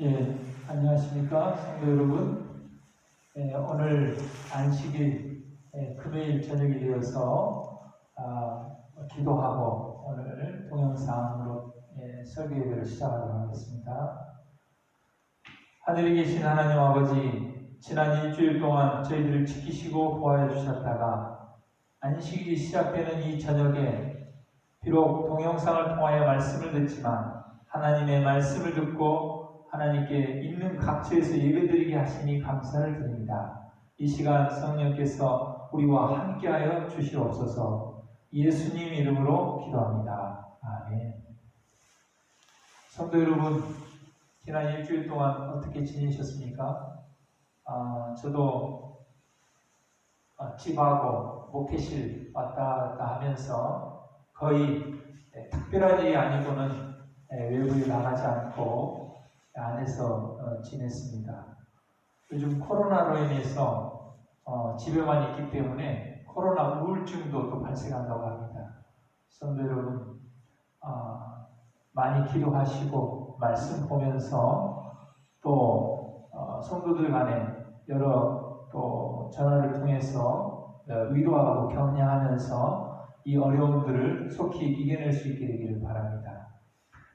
예, 안녕하십니까, 성도 여러분. 오늘 안식일 금요일 저녁이 되어서 기도하고 오늘 동영상으로 설교 예배를 시작하도록 하겠습니다. 하늘에 계신 하나님 아버지, 지난 일주일 동안 저희들을 지키시고 보호해 주셨다가 안식일이 시작되는 이 저녁에 비록 동영상을 통하여 말씀을 듣지만 하나님의 말씀을 듣고 하나님께 있는 각처에서 예배드리게 하시니 감사를 드립니다. 이 시간 성령께서 우리와 함께하여 주시옵소서. 예수님 이름으로 기도합니다. 아멘. 성도 여러분, 지난 일주일 동안 어떻게 지내셨습니까? 저도 집하고 목회실 왔다 갔다 하면서 거의 특별한 일이 아니고는 외부에 나가지 않고 안에서 지냈습니다. 요즘 코로나로 인해서 집에만 있기 때문에 코로나 우울증도 또 발생한다고 합니다. 성도 여러분, 많이 기도하시고 말씀 보면서 또 성도들 간에 여러 또 전화를 통해서 위로하고 격려하면서 이 어려움들을 속히 이겨낼 수 있게 되기를 바랍니다.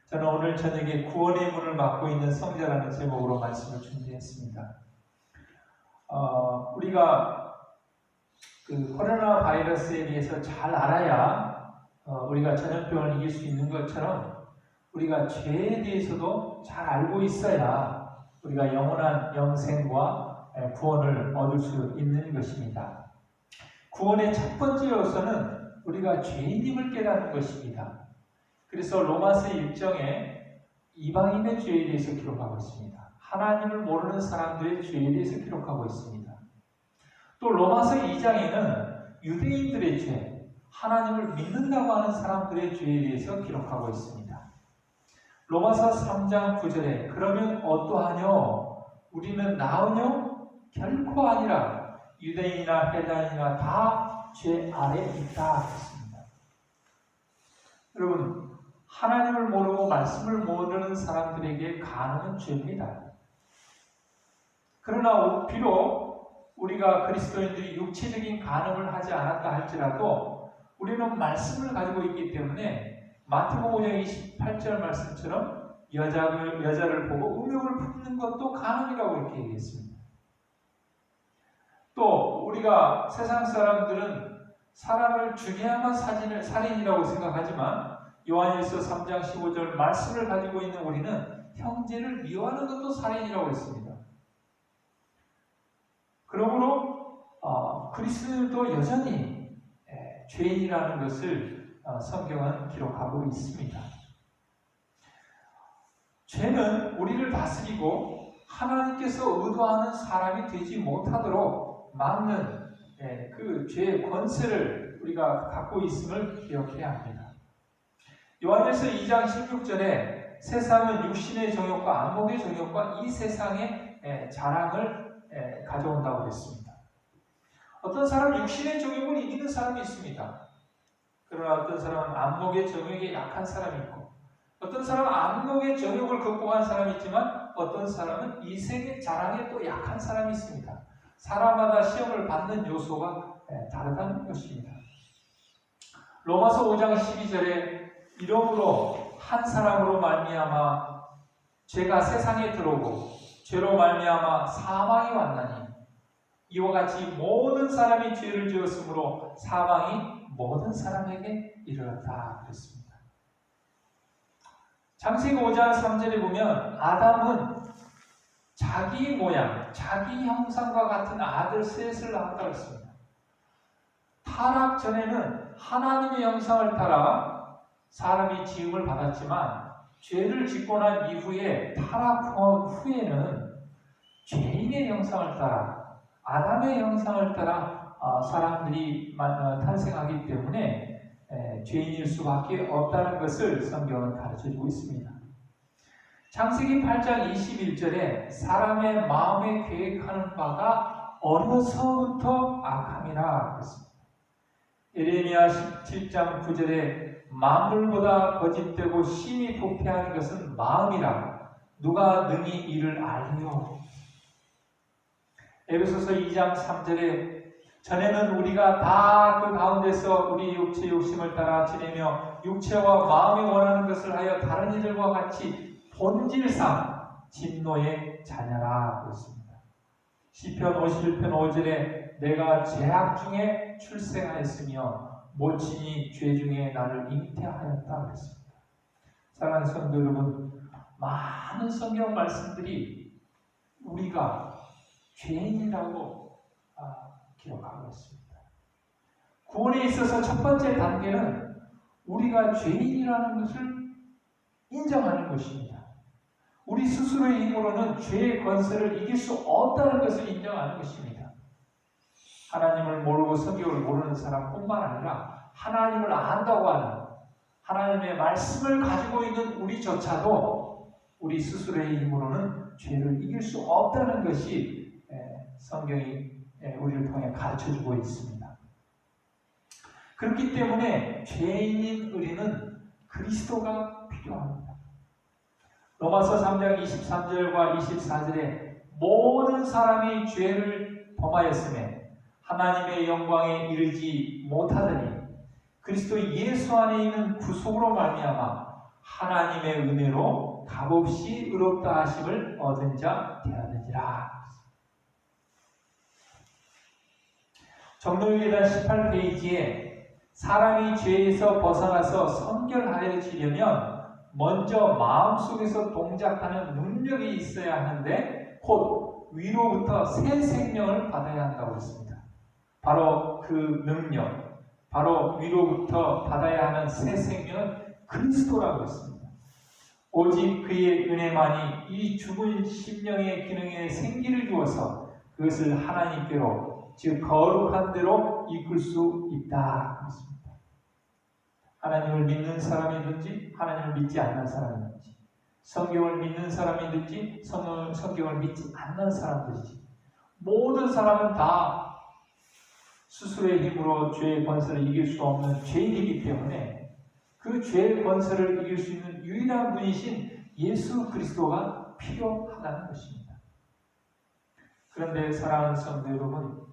저는 오늘 저녁에 구원의 문을 막고 있는 성자라는 제목으로 말씀을 준비했습니다. 우리가 그 코로나 바이러스에 대해서 잘 알아야 우리가 전염병을 이길 수 있는 것처럼 우리가 죄에 대해서도 잘 알고 있어야 우리가 영원한 영생과 구원을 얻을 수 있는 것입니다. 구원의 첫 번째 요소는 우리가 죄인임을 깨닫는 것입니다. 그래서 로마서 1장에 이방인의 죄에 대해서 기록하고 있습니다. 하나님을 모르는 사람들의 죄에 대해서 기록하고 있습니다. 또 로마서 2장에는 유대인들의 죄, 하나님을 믿는다고 하는 사람들의 죄에 대해서 기록하고 있습니다. 로마서 3장 9절에 그러면 어떠하뇨? 우리는 나으뇨? 결코 아니라 유대인이나 해당인이나 다 죄 아래 있다 했습니다. 여러분, 하나님을 모르고 말씀을 모르는 사람들에게 간음은 죄입니다. 그러나 비록 우리가 그리스도인들이 육체적인 간음을 하지 않았다 할지라도 우리는 말씀을 가지고 있기 때문에 마태복음 5장 28절 말씀처럼 여자를 보고 음욕을 품는 것도 간음이라고 이렇게 얘기했습니다. 또 우리가 세상 사람들은 사람을 죽여야만 살인이라고 생각하지만 요한일서 3장 15절 말씀을 가지고 있는 우리는 형제를 미워하는 것도 살인이라고 했습니다. 그러므로 그리스도도 여전히 죄인이라는 것을 성경은 기록하고 있습니다. 죄는 우리를 다스리고 하나님께서 의도하는 사람이 되지 못하도록 막는 그 죄의 권세를 우리가 갖고 있음을 기억해야 합니다. 요한일서 2장 16절에 세상은 육신의 정욕과 안목의 정욕과 이 세상의 자랑을 가져온다고 했습니다. 어떤 사람은 육신의 정욕을 이기는 사람이 있습니다. 그러나 어떤 사람은 안목의 정욕에 약한 사람이 있고 어떤 사람은 안목의 정욕을 극복한 사람이 있지만 어떤 사람은 이색의 자랑에 또 약한 사람이 있습니다. 사람마다 시험을 받는 요소가 다르다는 것입니다. 로마서 5장 12절에 이러므로 한 사람으로 말미암아 죄가 세상에 들어오고 죄로 말미암아 사망이 왔나니 이와 같이 모든 사람이 죄를 지었으므로 사망이 모든 사람에게 이르렀다 그랬습니다. 창세기 5장 3절에 보면 아담은 자기 모양, 자기 형상과 같은 아들 셋을 낳았다고 했습니다. 타락 전에는 하나님의 형상을 따라 사람이 지음을 받았지만 죄를 짓고 난 이후에 타락 후에는 죄인의 형상을 따라 아담의 형상을 따라 사람들이 탄생하기 때문에 죄인일 수밖에 없다는 것을 성경은 가르쳐주고 있습니다. 창세기 8장 21절에 사람의 마음에 계획하는 바가 어려서부터 악함이라 그랬습니다. 예레미야 17장 9절에 만물보다 거짓되고 심히 부패한 것은 마음이라 누가 능히 이를 알리요? 에베소서 2장 3절에 전에는 우리가 다 그 가운데서 우리 육체 욕심을 따라 지내며 육체와 마음이 원하는 것을 하여 다른 이들과 같이 본질상 진노의 자녀라 그랬습니다. 시편 51편 5절에 내가 죄악 중에 출생하였으며 모친이 죄 중에 나를 잉태하였다 그랬습니다. 사랑하는 성도 여러분, 많은 성경 말씀들이 우리가 죄인이라고 기록하고 있습니다. 구원에 있어서 첫 번째 단계는 우리가 죄인이라는 것을 인정하는 것입니다. 우리 스스로의 힘으로는 죄의 권세를 이길 수 없다는 것을 인정하는 것입니다. 하나님을 모르고 성경을 모르는 사람뿐만 아니라 하나님을 안다고 하는 하나님의 말씀을 가지고 있는 우리조차도 우리 스스로의 힘으로는 죄를 이길 수 없다는 것이 성경이 우리를 통해 가르쳐주고 있습니다. 그렇기 때문에 죄인인 우리는 그리스도가 필요합니다. 로마서 3장 23절과 24절에 모든 사람이 죄를 범하였음에 하나님의 영광에 이르지 못하더니 그리스도 예수 안에 있는 구속으로 말미암아 하나님의 은혜로 값없이 의롭다 하심을 얻은 자 되었느니라. 정로일계단 18페이지에 사람이 죄에서 벗어나서 성결하여지려면 먼저 마음속에서 동작하는 능력이 있어야 하는데 곧 위로부터 새 생명을 받아야 한다고 했습니다. 바로 그 능력, 바로 위로부터 받아야 하는 새 생명은 그리스도라고 했습니다. 오직 그의 은혜만이 이 죽은 심령의 기능에 생기를 주어서 그것을 하나님께로 즉 거룩한 대로 이끌 수 있다 했습니다. 하나님을 믿는 사람이든지 하나님을 믿지 않는 사람이든지 성경을 믿는 사람이든지 성경을 믿지 않는 사람들이지 모든 사람은 다 스스로의 힘으로 죄의 권세를 이길 수 없는 죄인이기 때문에 그 죄의 권세를 이길 수 있는 유일한 분이신 예수 그리스도가 필요하다는 것입니다. 그런데 사랑하는 성도 여러분,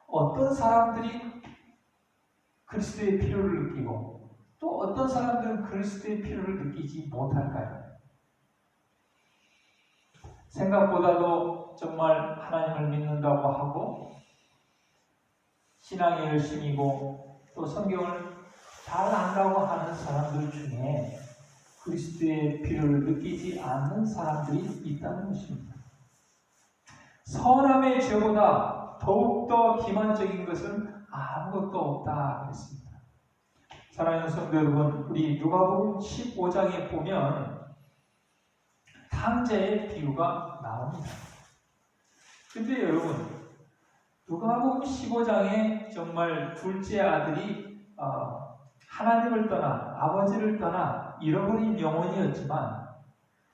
어떤 사람들이 그리스도의 필요를 느끼고 또 어떤 사람들은 그리스도의 필요를 느끼지 못할까요? 생각보다도 정말 하나님을 믿는다고 하고 신앙에 열심이고 또 성경을 잘 안다고 하는 사람들 중에 그리스도의 필요를 느끼지 않는 사람들이 있다는 것입니다. 선함의 죄보다 더욱더 기만적인 것은 아무것도 없다 그랬습니다. 사랑하는 성도 여러분, 우리 누가복음 15장에 보면 탕자의 비유가 나옵니다. 근데 여러분, 누가복음 15장에 정말 둘째 아들이 하나님을 떠나 아버지를 떠나 잃어버린 영혼이었지만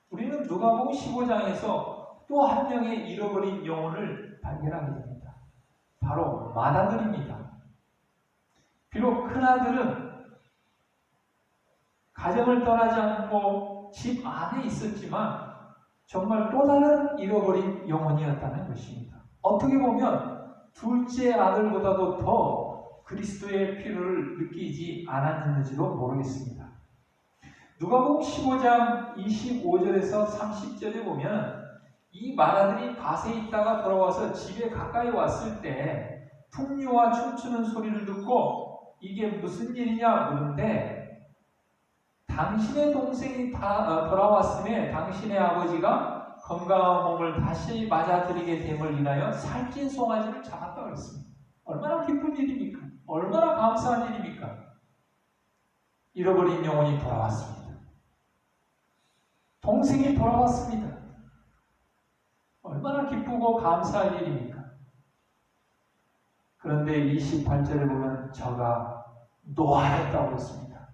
우리는 누가복음 15장에서 또 한 명의 잃어버린 영혼을 발견하게 됩니다. 바로 맏아들입니다. 비록 큰아들은 가정을 떠나지 않고 집 안에 있었지만 정말 또 다른 잃어버린 영혼이었다는 것입니다. 어떻게 보면 둘째 아들보다도 더 그리스도의 필요를 느끼지 않았는지도 모르겠습니다. 누가복음 15장 25절에서 30절에 보면 이 맏아들이 밭에 있다가 돌아와서 집에 가까이 왔을 때 풍류와 춤추는 소리를 듣고 이게 무슨 일이냐 묻는데 당신의 동생이 돌아왔음에 당신의 아버지가 건강한 몸을 다시 맞아들이게 됨을 인하여 살찐 송아지를 잡았다고 했습니다. 얼마나 기쁜 일입니까? 얼마나 감사한 일입니까? 잃어버린 영혼이 돌아왔습니다. 동생이 돌아왔습니다. 얼마나 기쁘고 감사할 일입니까? 그런데 28절에 보면 저가 노하였다고 했습니다.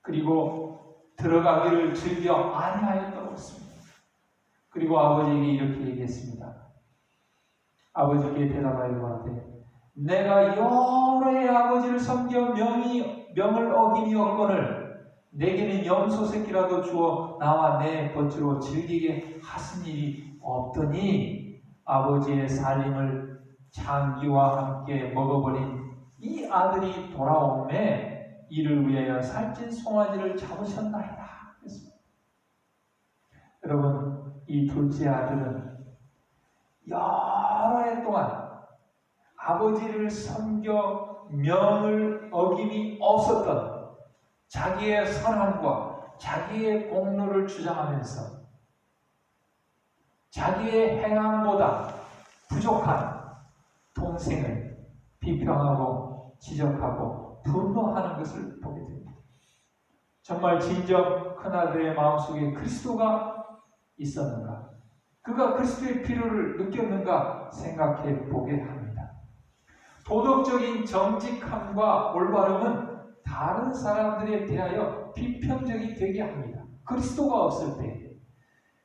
그리고 들어가기를 즐겨 아니하였다고 했습니다. 그리고 아버지에게 이렇게 얘기했습니다. 아버지께 대답하여 이르되 내가 여러 해 아버지를 섬겨 명을 어김이었거늘 내게는 염소 새끼라도 주어 나와 내 벗으로 즐기게 하신 일이 없더니 아버지의 살림을 장기와 함께 먹어버린 이 아들이 돌아오매 이를 위하여 살찐 송아지를 잡으셨나이다. 여러분, 이 둘째 아들은 여러 해 동안 아버지를 섬겨 명을 어김이 없었던 자기의 선함과 자기의 공로를 주장하면서 자기의 행함보다 부족한 동생을 비평하고 지적하고 분노하는 것을 보게 됩니다. 정말 진정 큰아들의 마음속에 그리스도가 있었는가? 그가 그리스도의 필요를 느꼈는가 생각해 보게 합니다. 도덕적인 정직함과 올바름은 다른 사람들에 대하여 비평적이 되게 합니다. 그리스도가 없을 때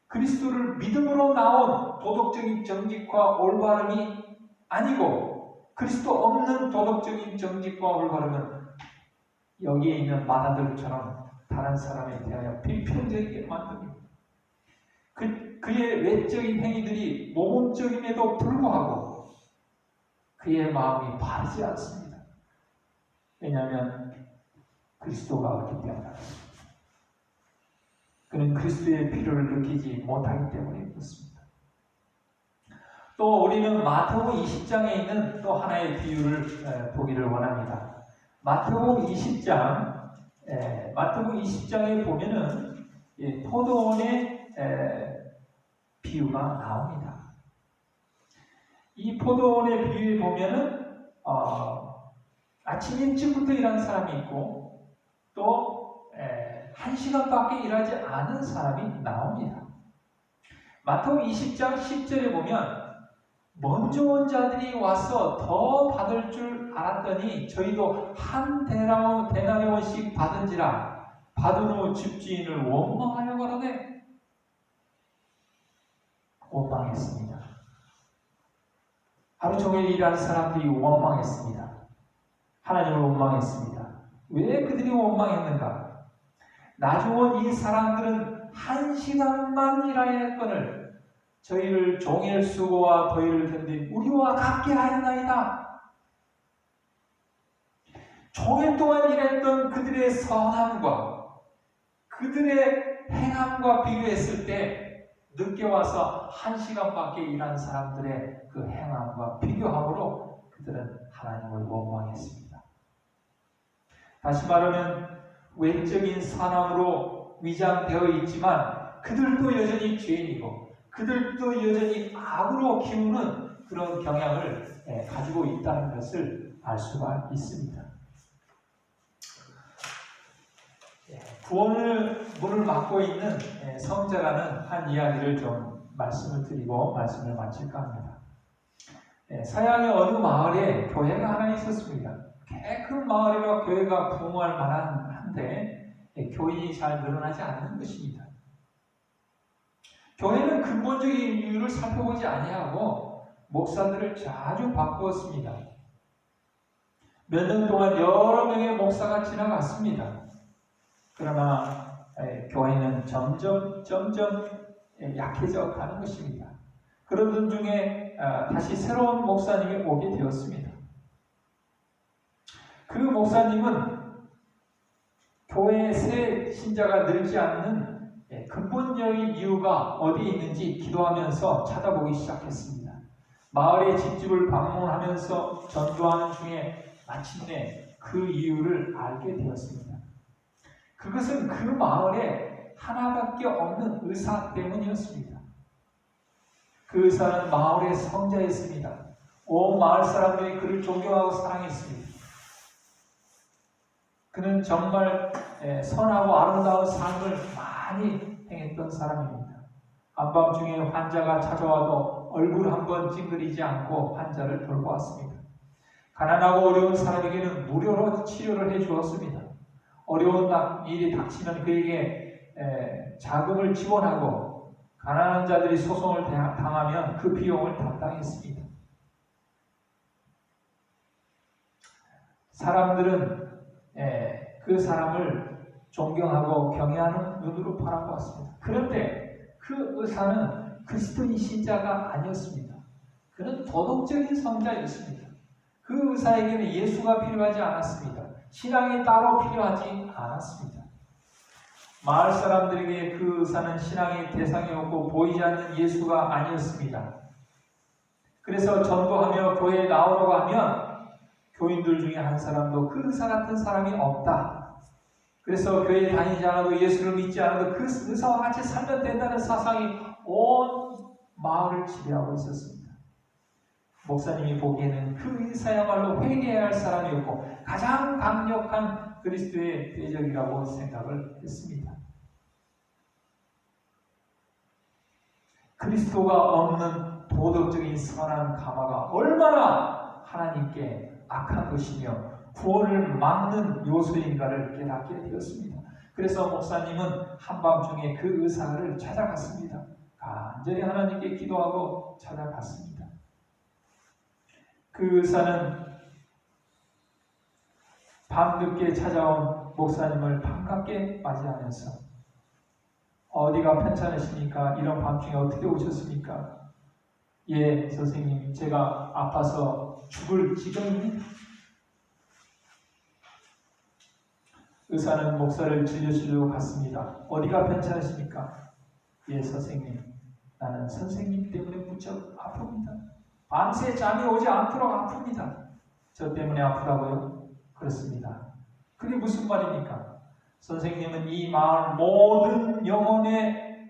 그리스도를 믿음으로 나온 도덕적인 정직과 올바름이 아니고 그리스도 없는 도덕적인 정직과 올바름은 여기에 있는 마다들처럼 다른 사람에 대하여 비평적이게 만듭니다. 그의 외적인 행위들이 모범적임에도 불구하고 그의 마음이 바르지 않습니다. 왜냐하면 그리스도가 없기 때문입니다. 그는 그리스도의 필요를 느끼지 못하기 때문에 그렇습니다. 또 우리는 마태복음 20장에 있는 또 하나의 비유를 보기를 원합니다. 마태복음 20장에 보면은 포도원의 비유가 나옵니다. 이 포도원의 비유에 보면은 아침 일찍부터 일하는 사람이 있고 또 1시간밖에 일하지 않은 사람이 나옵니다. 마태복음 20장 10절에 보면 먼저 온 자들이 와서 더 받을 줄 알았더니 저희도 한 데나리온씩 받은지라 받은 후 집주인을 원망하여 가라되 원망했습니다. 하루 종일 일하는 사람들이 원망했습니다. 하나님을 원망했습니다. 왜 그들이 원망했는가? 나중 온 이 사람들은 1시간만 일해야 했거늘 저희를 종일 수고와 더위를 견딘 우리와 같게 하였나이다. 종일 동안 일했던 그들의 선함과 그들의 행함과 비교했을 때 늦게 와서 1시간밖에 일한 사람들의 그 행함과 비교함으로 그들은 하나님을 원망했습니다. 다시 말하면 외적인 선함으로 위장되어 있지만 그들도 여전히 죄인이고 그들도 여전히 악으로 키우는 그런 경향을 가지고 있다는 것을 알 수가 있습니다. 구원을 문을 막고 있는 성자라는 한 이야기를 좀 말씀을 드리고 말씀을 마칠까 합니다. 서양의 어느 마을에 교회가 하나 있었습니다. 그 마을이라 교회가 부흥할 만한데 교인이 잘 늘어나지 않는 것입니다. 교회는 근본적인 이유를 살펴보지 아니하고 목사들을 자주 바꾸었습니다. 몇 년 동안 여러 명의 목사가 지나갔습니다. 그러나 교회는 점점 약해져 가는 것입니다. 그러던 중에 다시 새로운 목사님이 오게 되었습니다. 그 목사님은 교회의 새 신자가 늘지 않는 근본적인 이유가 어디에 있는지 기도하면서 찾아보기 시작했습니다. 마을의 집집을 방문하면서 전도하는 중에 마침내 그 이유를 알게 되었습니다. 그것은 그 마을에 하나밖에 없는 의사 때문이었습니다. 그 의사는 마을의 성자였습니다. 온 마을 사람들이 그를 존경하고 사랑했습니다. 그는 정말 선하고 아름다운 삶을 많이 행했던 사람입니다. 한밤중에 환자가 찾아와도 얼굴 한번 찡그리지 않고 환자를 돌보았습니다. 가난하고 어려운 사람에게는 무료로 치료를 해주었습니다. 어려운 일이 닥치면 그에게 자금을 지원하고 가난한 자들이 소송을 당하면 그 비용을 담당했습니다. 사람들은 그 사람을 존경하고 경외하는 눈으로 바라보았습니다. 그런데 그 의사는 그리스도인 신자가 아니었습니다. 그는 도덕적인 성자였습니다. 그 의사에게는 예수가 필요하지 않았습니다. 신앙이 따로 필요하지 않았습니다. 마을 사람들에게 그 의사는 신앙의 대상이었고 보이지 않는 예수가 아니었습니다. 그래서 전도하며 교회에 나오라고 하면 교인들 중에 한 사람도 그 의사 같은 사람이 없다. 그래서 교회에 다니지 않아도 예수를 믿지 않아도 그 의사와 같이 살면 된다는 사상이 온 마을을 지배하고 있었습니다. 목사님이 보기에는 그 의사야말로 회개해야 할 사람이었고 가장 강력한 그리스도의 대적이라고 생각을 했습니다. 그리스도가 없는 도덕적인 선한 가마가 얼마나 하나님께 악한 것이며 구원을 막는 요소인가를 깨닫게 되었습니다. 그래서 목사님은 한밤중에 그 의사를 찾아갔습니다. 간절히 하나님께 기도하고 찾아갔습니다. 그 의사는 밤늦게 찾아온 목사님을 반갑게 맞이하면서 어디가 편찮으십니까? 이런 밤중에 어떻게 오셨습니까? 예, 선생님, 제가 아파서 죽을 지경입니다. 의사는 목사를 진료실로 갔습니다. 어디가 편찮으십니까? 예, 선생님, 나는 선생님 때문에 무척 아픕니다. 밤새 잠이 오지 않도록 아픕니다. 저 때문에 아프다고요? 그렇습니다. 그게 무슨 말입니까? 선생님은 이 마을 모든 영혼의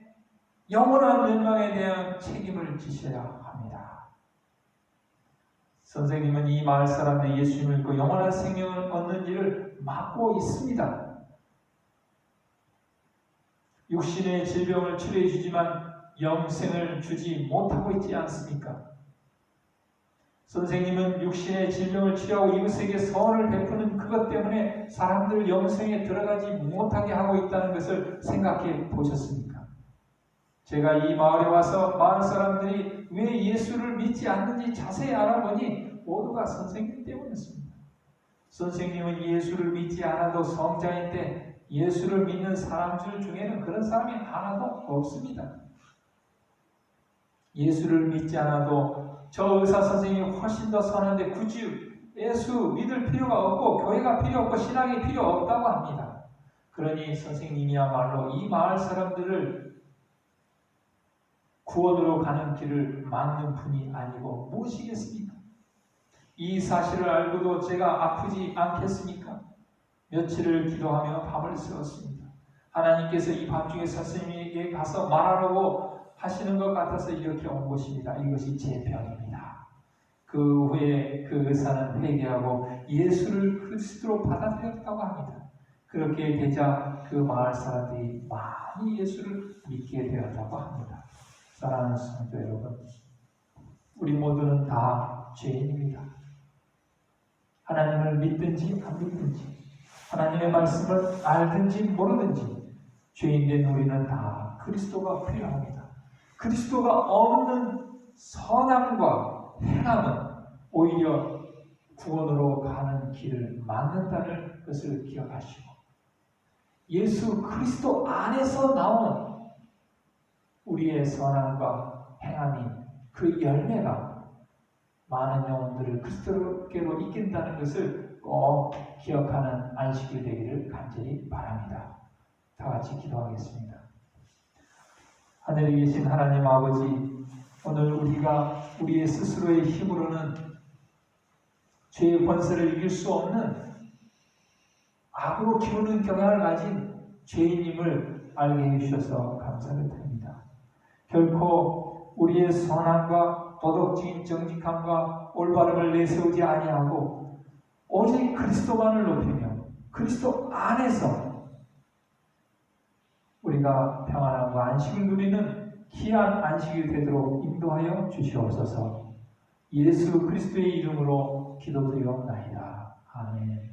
영원한 멸망에 대한 책임을 지셔야 합니다. 선생님은 이 마을 사람들이 예수님을 믿고 영원한 생명을 얻는 일을 막고 있습니다. 육신의 질병을 치료해 주지만 영생을 주지 못하고 있지 않습니까? 선생님은 육신의 질병을 치료하고 이웃에게 선을 베푸는 그것 때문에 사람들 영생에 들어가지 못하게 하고 있다는 것을 생각해 보셨습니까? 제가 이 마을에 와서 마을 사람들이 왜 예수를 믿지 않는지 자세히 알아보니 모두가 선생님 때문이었습니다. 선생님은 예수를 믿지 않아도 성자인데 예수를 믿는 사람들 중에는 그런 사람이 하나도 없습니다. 예수를 믿지 않아도 저 의사 선생님이 훨씬 더 선한데 굳이 예수 믿을 필요가 없고 교회가 필요 없고 신앙이 필요 없다고 합니다. 그러니 선생님이야말로 이 마을 사람들을 구원으로 가는 길을 막는 분이 아니고 무엇이겠습니까? 이 사실을 알고도 제가 아프지 않겠습니까? 며칠을 기도하며 밤을 새웠습니다. 하나님께서 이 밤중에 선생님에게 가서 말하라고 하시는 것 같아서 이렇게 온 것입니다. 이것이 제 병입니다. 그 후에 그 의사는 회개하고 예수를 그리스도로 받아들였다고 합니다. 그렇게 되자 그 마을 사람들이 많이 예수를 믿게 되었다고 합니다. 사랑하는 성도 여러분, 우리 모두는 다 죄인입니다. 하나님을 믿든지 안 믿든지, 하나님의 말씀을 알든지 모르든지 죄인된 우리는 다 그리스도가 필요합니다. 그리스도가 없는 선함과 행함은 오히려 구원으로 가는 길을 막는다는 것을 기억하시고 예수 그리스도 안에서 나온 우리의 선함과 행함이 그 열매가 많은 영혼들을 그리스도께로 이끈다는 것을 꼭 기억하는 안식일 되기를 간절히 바랍니다. 다 같이 기도하겠습니다. 하늘에 계신 하나님 아버지, 오늘 우리가 우리의 스스로의 힘으로는 죄의 권세를 이길 수 없는 악으로 기우는 경향을 가진 죄인임을 알게 해주셔서 감사를 드립니다. 결코 우리의 선함과 도덕적인 정직함과 올바름을 내세우지 아니하고 오직 그리스도만을 높이며 그리스도 안에서 우리가 평안함과 안식을 누리는 귀한 안식이 되도록 인도하여 주시옵소서. 예수 그리스도의 이름으로 기도드리옵나이다. 아멘.